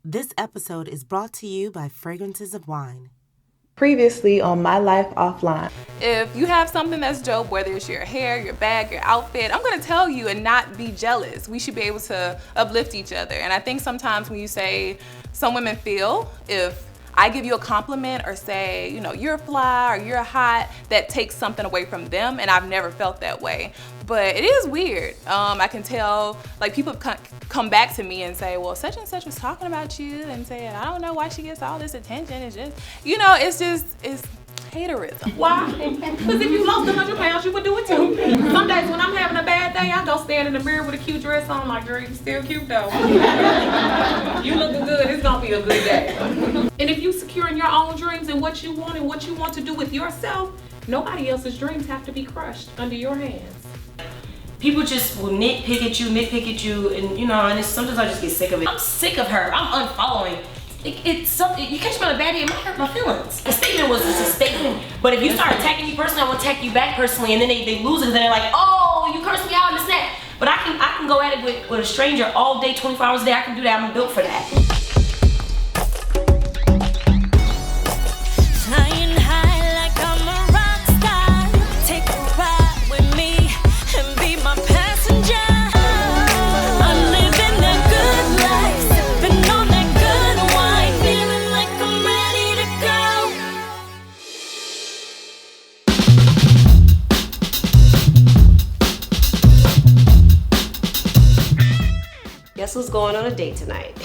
This episode is brought to you by Fragrances of Wine. Previously on My Life Offline. If you have something that's dope, whether it's your hair, your bag, your outfit, I'm gonna tell you and not be jealous. We should be able to uplift each other. And I think sometimes when you say, some women feel if I give you a compliment or say, you know, you're fly or you're hot, that takes something away from them, and I've never felt that way. But it is weird. I can tell, like, people come back to me and say, well, such and such was talking about you and saying, I don't know why she gets all this attention. It's just, you know, it's haterism. Why? Because if you lost 100 pounds, you would do it too. Some days when I'm having a bad day, I go stand in the mirror with a cute dress on, like, girl, you still cute though. You looking good, it's gonna be a good day. And if you secure in your own dreams and what you want to do with yourself, nobody else's dreams have to be crushed under your hands. People just will nitpick at you, and you know, and sometimes I just get sick of it. I'm sick of her. I'm unfollowing. It's something, you catch me on a bad day, it might hurt my feelings. The statement was just a statement. But if you start attacking me personally, I will attack you back personally, and then they lose it, and they're like, oh, you cursed me out and this and that. But I can go at it with a stranger all day, 24 hours a day. I can do that. I'm built for that. Flying high like I'm a rock star. Take a ride with me and be my passenger. I'm living that good life, sipping on that good wine, feeling like I'm ready to go. Guess who's going on a date tonight?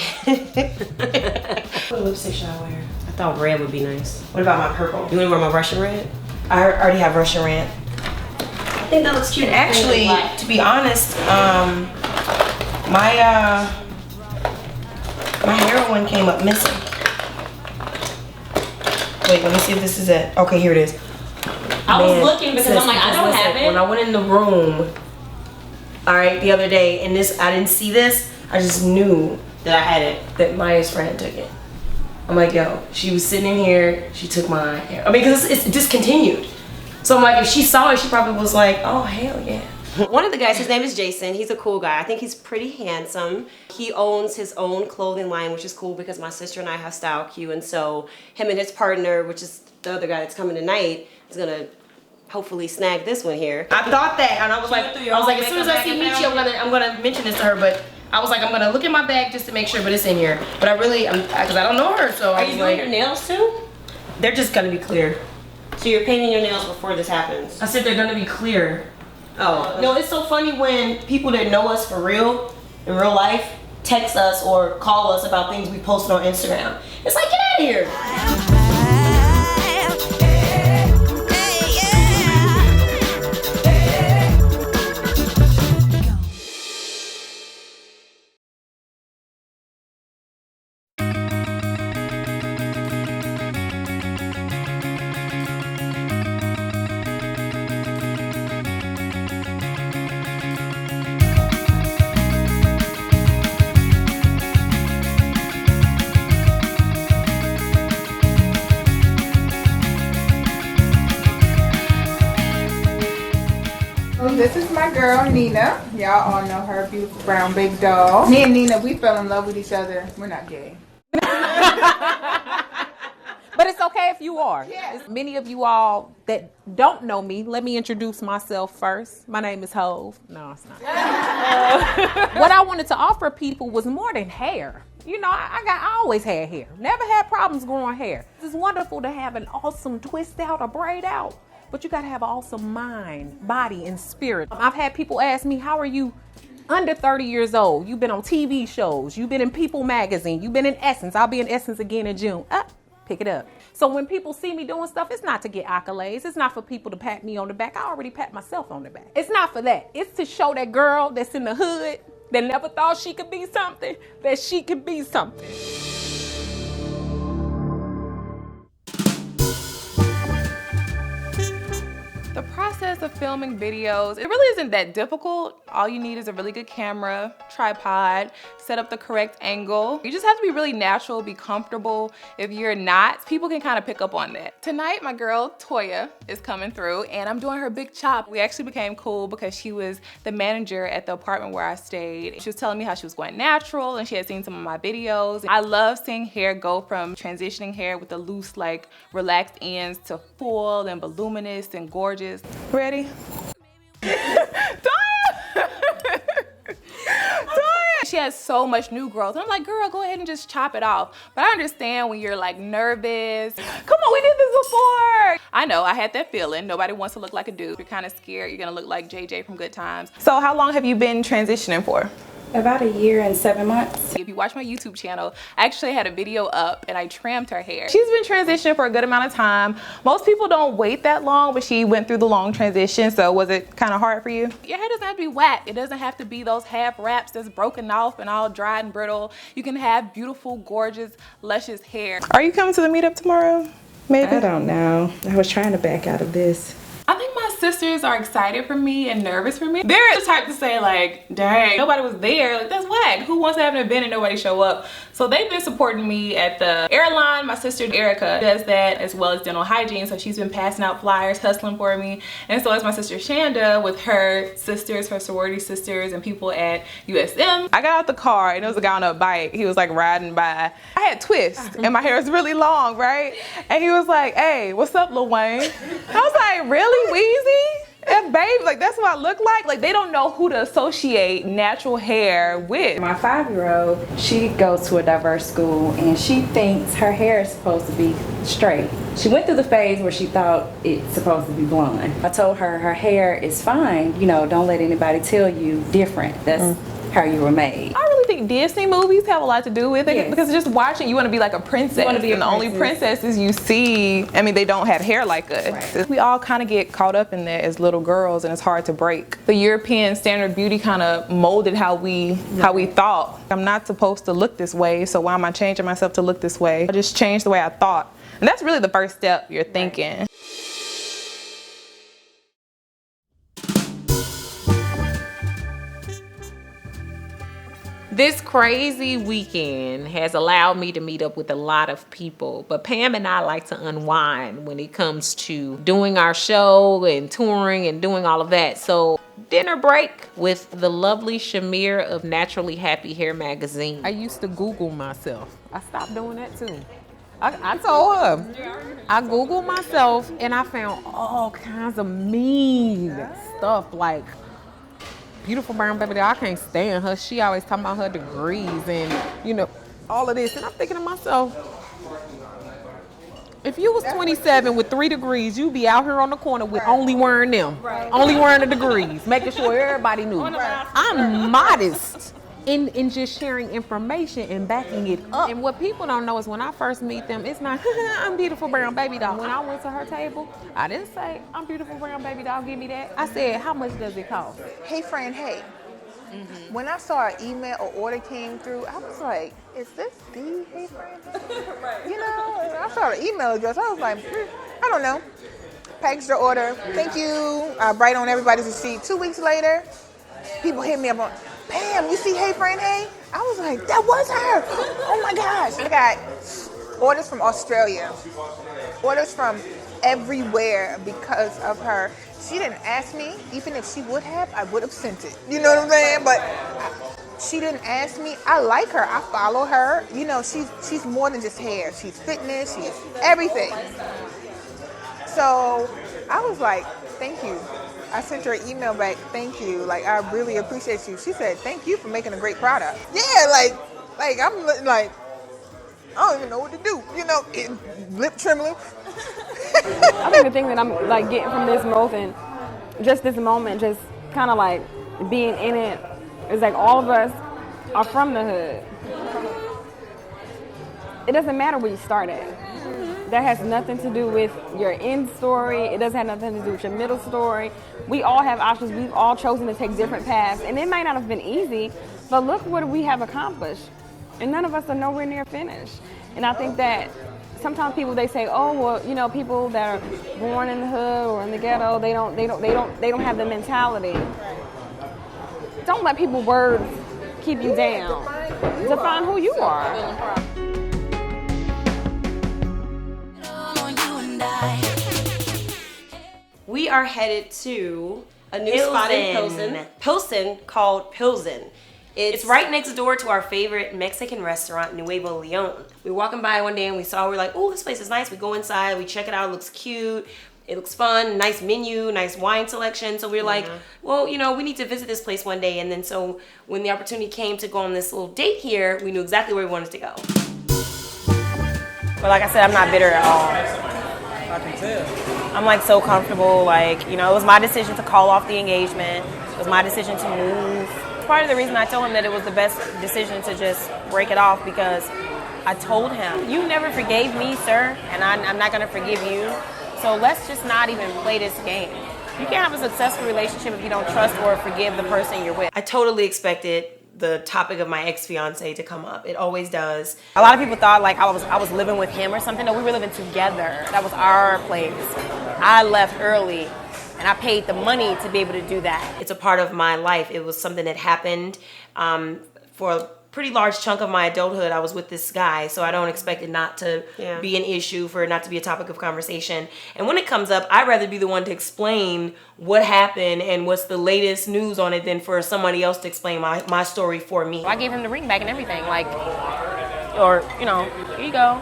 What lipstick should I wear? I thought red would be nice. What about my purple? You wanna wear my Russian red? I already have Russian red. I think that looks cute. And actually, to be honest, my heroin came up missing. Wait, let me see if this is it. Okay, here it is. I was looking because I'm like, I don't have it. When I went in the room, all right, the other day, and I didn't see this, I just knew that I had it, that Maya's friend took it. I'm like, yo, she was sitting in here, she took my hair. I mean, because it's discontinued. So I'm like, if she saw it, she probably was like, oh, hell yeah. One of the guys, his name is Jason. He's a cool guy. I think he's pretty handsome. He owns his own clothing line, which is cool because my sister and I have Style Q, and so him and his partner, which is the other guy that's coming tonight, is gonna hopefully snag this one here. I thought that, and I was like, as soon as I see Michi, I'm gonna mention this to her, but I was like, I'm gonna look at my bag just to make sure, but it's in here. But I really, because I don't know her, so I was like. Are you doing your nails too? They're just gonna be clear. So you're painting your nails before this happens? I said they're gonna be clear. Oh. No, it's so funny when people that know us for real, in real life, text us or call us about things we posted on Instagram. It's like, get out of here. This is my girl, Nina. Y'all all know her, beautiful brown big doll. Me and Nina, we fell in love with each other. We're not gay. But it's okay if you are. Yes. Many of you all that don't know me, let me introduce myself first. My name is Hove. No, it's not. What I wanted to offer people was more than hair. You know, I always had hair. Never had problems growing hair. It's wonderful to have an awesome twist out or braid out, but you gotta have an awesome mind, body, and spirit. I've had people ask me, how are you under 30 years old? You've been on TV shows. You've been in People magazine. You've been in Essence. I'll be in Essence again in June. Pick it up. So when people see me doing stuff, it's not to get accolades. It's not for people to pat me on the back. I already pat myself on the back. It's not for that. It's to show that girl that's in the hood that never thought she could be something, that she can be something. The process course of filming videos, it really isn't that difficult. All you need is a really good camera, tripod, set up the correct angle. You just have to be really natural, be comfortable. If you're not, people can kind of pick up on that. Tonight, my girl, Toya, is coming through and I'm doing her big chop. We actually became cool because she was the manager at the apartment where I stayed. She was telling me how she was going natural and she had seen some of my videos. I love seeing hair go from transitioning hair with the loose, like relaxed ends to full and voluminous and gorgeous. Ready? She has so much new growth. And I'm like, girl, go ahead and just chop it off. But I understand when you're like nervous. Come on, we did this before. I know, I had that feeling. Nobody wants to look like a dude. You're kind of scared you're gonna look like JJ from Good Times. So how long have you been transitioning for? About 1 year and 7 months. If you watch my YouTube channel, I actually had a video up and I trimmed her hair. She's been transitioning for a good amount of time. Most people don't wait that long, but she went through the long transition. So was it kind of hard for you? Your hair doesn't have to be whack. It doesn't have to be those half wraps that's broken off and all dried and brittle. You can have beautiful, gorgeous, luscious hair. Are you coming to the meetup tomorrow? Maybe? I don't know. I was trying to back out of this. I think my sisters are excited for me and nervous for me. They're the type to say like, dang, nobody was there. Like, that's whack. Who wants to have an event and nobody show up? So they've been supporting me at the airline. My sister Erica does that, as well as dental hygiene. So she's been passing out flyers, hustling for me. And so is my sister Shanda with her sisters, her sorority sisters, and people at USM. I got out the car and there was a guy on a bike. He was like riding by. I had twists and my hair was really long, right? And he was like, hey, what's up, Lil Wayne? I was like, really? Weezy? That baby, like that's what I look like? Like they don't know who to associate natural hair with. My 5-year-old, she goes to a diverse school and she thinks her hair is supposed to be straight. She went through the phase where she thought it's supposed to be blonde. I told her her hair is fine, you know, don't let anybody tell you different. That's how you were made. I really think Disney movies have a lot to do with it because just watching, you want to be like a princess. You want to be and the only princesses you see, I mean, they don't have hair like us. Right. We all kind of get caught up in that as little girls and it's hard to break. The European standard beauty kind of molded how we thought. I'm not supposed to look this way, so why am I changing myself to look this way? I just changed the way I thought. And that's really the first step you're thinking. This crazy weekend has allowed me to meet up with a lot of people, but Pam and I like to unwind when it comes to doing our show and touring and doing all of that. So dinner break with the lovely Chimere of Naturally Happy Hair magazine. I used to Google myself. I stopped doing that too. I told her. I Googled myself and I found all kinds of mean stuff like beautiful brown baby doll. I can't stand her. She always talking about her degrees and, you know, all of this. And I'm thinking to myself, if you was 27 with 3 degrees, you'd be out here on the corner with only wearing them. Only wearing the degrees, making sure everybody knew. I'm modest in just sharing information and backing it up. And what people don't know is when I first meet them, it's not, I'm beautiful brown baby doll. When I went to her table, I didn't say, I'm beautiful brown baby doll, give me that. I said, how much does it cost? Hey friend, hey. When I saw an email or order came through, I was like, is this the Hey Friend? You know, and I saw the email address. I was like, I don't know. Packaged the order. Thank you. Write on everybody's receipt. 2 weeks later, people hit me up on, Pam, you see Hey Friend, hey? I was like, that was her. Oh my gosh. I got orders from Australia, orders from everywhere because of her. She didn't ask me. Even if she would have, I would have sent it. You know what I'm saying? But she didn't ask me. I like her. I follow her. You know, she's more than just hair. She's fitness. She's everything. So I was like, thank you. I sent her an email back, thank you. Like, I really appreciate you. She said, thank you for making a great product. Yeah, like I'm like, I don't even know what to do. You know, lip trembling. I think the thing that I'm like getting from this most and just this moment, just kind of like being in it, is like all of us are from the hood. It doesn't matter where you start at. That has nothing to do with your end story. It doesn't have nothing to do with your middle story. We all have options. We've all chosen to take different paths. And it might not have been easy, but look what we have accomplished. And none of us are nowhere near finished. And I think that sometimes people, they say, oh, well, you know, people that are born in the hood or in the ghetto, they don't have the mentality. Don't let people's words keep you down. Define who you are. We are headed to a new spot in Pilsen called Pilsen. It's right next door to our favorite Mexican restaurant, Nuevo Leon. We were walking by one day and we're like, oh, this place is nice. We go inside, we check it out, it looks cute. It looks fun, nice menu, nice wine selection. So we were like, well, you know, we need to visit this place one day. And then so when the opportunity came to go on this little date here, we knew exactly where we wanted to go. But like I said, I'm not bitter at all. I can tell. I'm like so comfortable. Like, you know, it was my decision to call off the engagement. It was my decision to move. Part of the reason I told him that it was the best decision to just break it off, because I told him, you never forgave me, sir, and I'm not gonna forgive you. So let's just not even play this game. You can't have a successful relationship if you don't trust or forgive the person you're with. I totally expected the topic of my ex-fiance to come up. It always does. A lot of people thought like I was living with him or something. No, we were living together. That was our place. I left early and I paid the money to be able to do that. It's a part of my life. It was something that happened for a pretty large chunk of my adulthood. I was with this guy, so I don't expect it not to be an issue, for it not to be a topic of conversation. And when it comes up, I'd rather be the one to explain what happened and what's the latest news on it than for somebody else to explain my story for me. I gave him the ring back and everything, like, or, you know, here you go.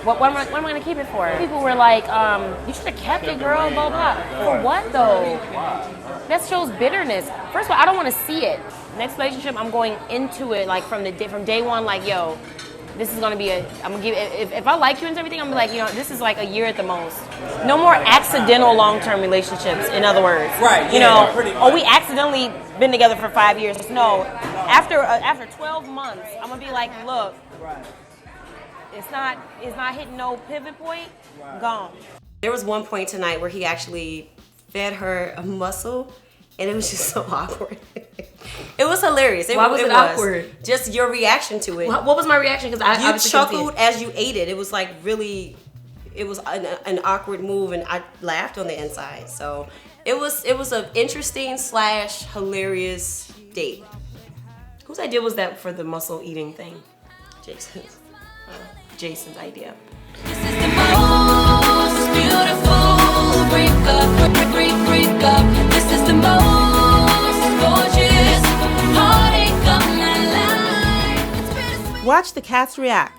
What am I gonna keep it for? People were like, you should have kept it, girl, blah, blah. For what, though? That shows bitterness. First of all, I don't want to see it. Next relationship, I'm going into it like from day one, like, yo, this is gonna be I'm gonna give if I like you and everything, I'm gonna be like, you know, this is like a year at the most. No more accidental long-term relationships, in other words. Right. You know, or we accidentally been together for 5 years. No, after 12 months, I'm gonna be like, look, it's not hitting no pivot point. Gone. There was one point tonight where he actually fed her a mussel, and it was just so awkward. It was hilarious. Why was it awkward? Just your reaction to it. What was my reaction? Because you chuckled as you ate it. It was like really, it was an awkward move, and I laughed on the inside. So it was an interesting / hilarious date. Whose idea was that for the mussel eating thing? Jason's idea. This is the most beautiful breakup. This is the most gorgeous heartache of my life. Watch the cast react